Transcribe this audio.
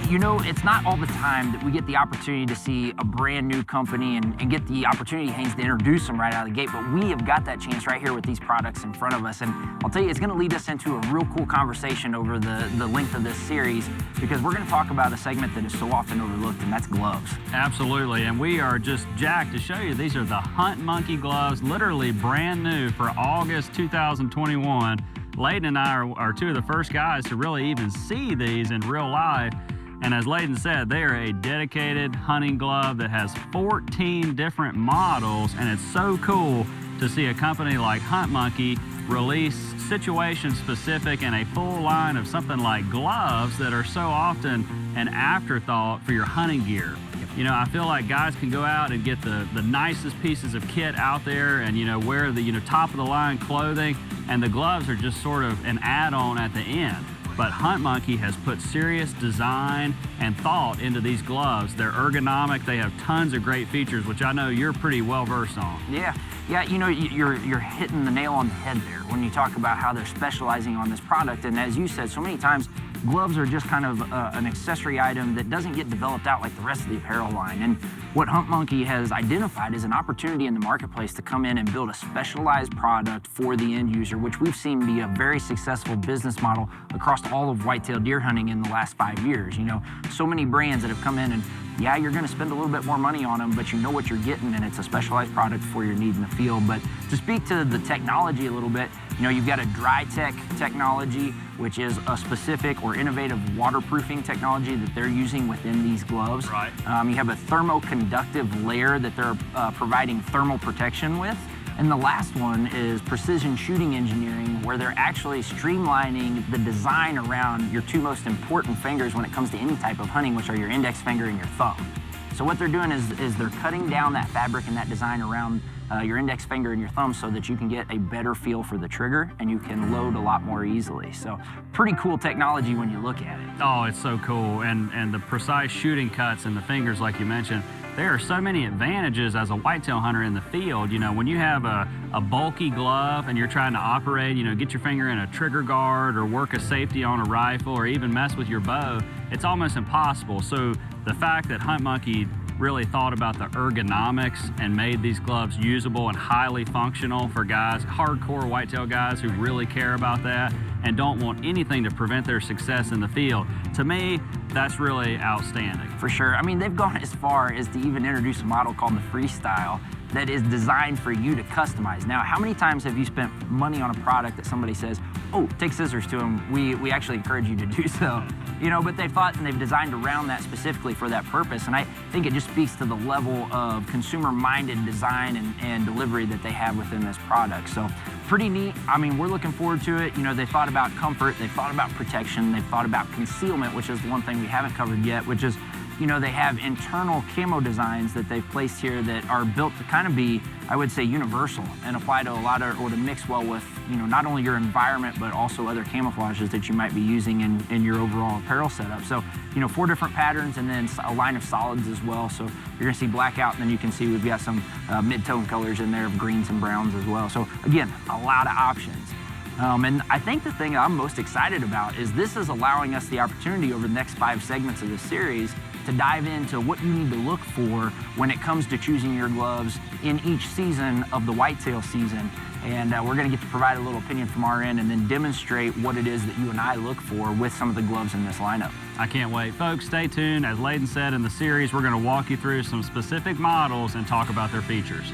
You know, it's not all the time that we get the opportunity to see a brand new company and get the opportunity, Haynes, to introduce them right out of the gate, but we have got that chance right here with these products in front of us. And I'll tell you, it's gonna lead us into a real cool conversation over the length of this series, because we're gonna talk about a segment that is so often overlooked, and that's gloves. Absolutely, and we are just jacked to show you these are the Hunt Monkey gloves, literally brand new for August 2021. Layden and I are two of the first guys to really even see these in real life. And as Layden said, they are a dedicated hunting glove that has 14 different models, and it's so cool to see a company like Hunt Monkey release situation-specific and a full line of something like gloves that are so often an afterthought for your hunting gear. You know, I feel like guys can go out and get the nicest pieces of kit out there and, you know, wear the, top-of-the-line clothing, and the gloves are just sort of an add-on at the end. But Hunt Monkey has put serious design and thought into these gloves. They're ergonomic, they have tons of great features, which I know you're pretty well versed on. Yeah, you know, you're hitting the nail on the head there when you talk about how they're specializing on this product. And as you said so many times, gloves are just kind of an accessory item that doesn't get developed out like the rest of the apparel line. And what Hunt Monkey has identified is an opportunity in the marketplace to come in and build a specialized product for the end user, which we've seen be a very successful business model across all of whitetail deer hunting in the last 5 years. You know, so many brands that have come in and, yeah, you're gonna spend a little bit more money on them, but you know what you're getting, and it's a specialized product for your need in the field. But to speak to the technology a little bit, you know, you've got a Dry-Tech technology, which is a specific or innovative waterproofing technology that they're using within these gloves. Right. You have a thermoconductive layer that they're providing thermal protection with. And the last one is precision shooting engineering, where they're actually streamlining the design around your two most important fingers when it comes to any type of hunting, which are your index finger and your thumb. So what they're doing is they're cutting down that fabric and that design around your index finger and your thumb so that you can get a better feel for the trigger and you can load a lot more easily. So pretty cool technology when you look at it. Oh, it's so cool. And the precise shooting cuts and the fingers, like you mentioned, there are so many advantages as a whitetail hunter in the field. You know, when you have a bulky glove and you're trying to operate, you know, get your finger in a trigger guard or work a safety on a rifle or even mess with your bow, it's almost impossible. So the fact that Hunt Monkey really thought about the ergonomics and made these gloves usable and highly functional for guys, hardcore whitetail guys who really care about that and don't want anything to prevent their success in the field. To me, that's really outstanding. For sure. I mean, they've gone as far as to even introduce a model called the Freestyle that is designed for you to customize. Now, how many times have you spent money on a product that somebody says, oh, take scissors to them, we actually encourage you to do so. You know, but they've thought and they've designed around that specifically for that purpose. And I think it just speaks to the level of consumer-minded design and delivery that they have within this product. So pretty neat. I mean, we're looking forward to it. You know, they thought about comfort, they've thought about protection, they've thought about concealment, which is the one thing we haven't covered yet, which is, you know, they have internal camo designs that they've placed here that are built to kind of be, I would say, universal and apply to a lot of, or to mix well with, you know, not only your environment, but also other camouflages that you might be using in your overall apparel setup. So, you know, 4 different patterns and then a line of solids as well. So you're gonna see blackout, and then you can see we've got some mid-tone colors in there of greens and browns as well. So again, a lot of options. And I think the thing I'm most excited about is this is allowing us the opportunity over the next 5 segments of this series to dive into what you need to look for when it comes to choosing your gloves in each season of the whitetail season. And we're gonna get to provide a little opinion from our end and then demonstrate what it is that you and I look for with some of the gloves in this lineup. I can't wait. Folks, stay tuned. As Layden said, in the series, we're gonna walk you through some specific models and talk about their features.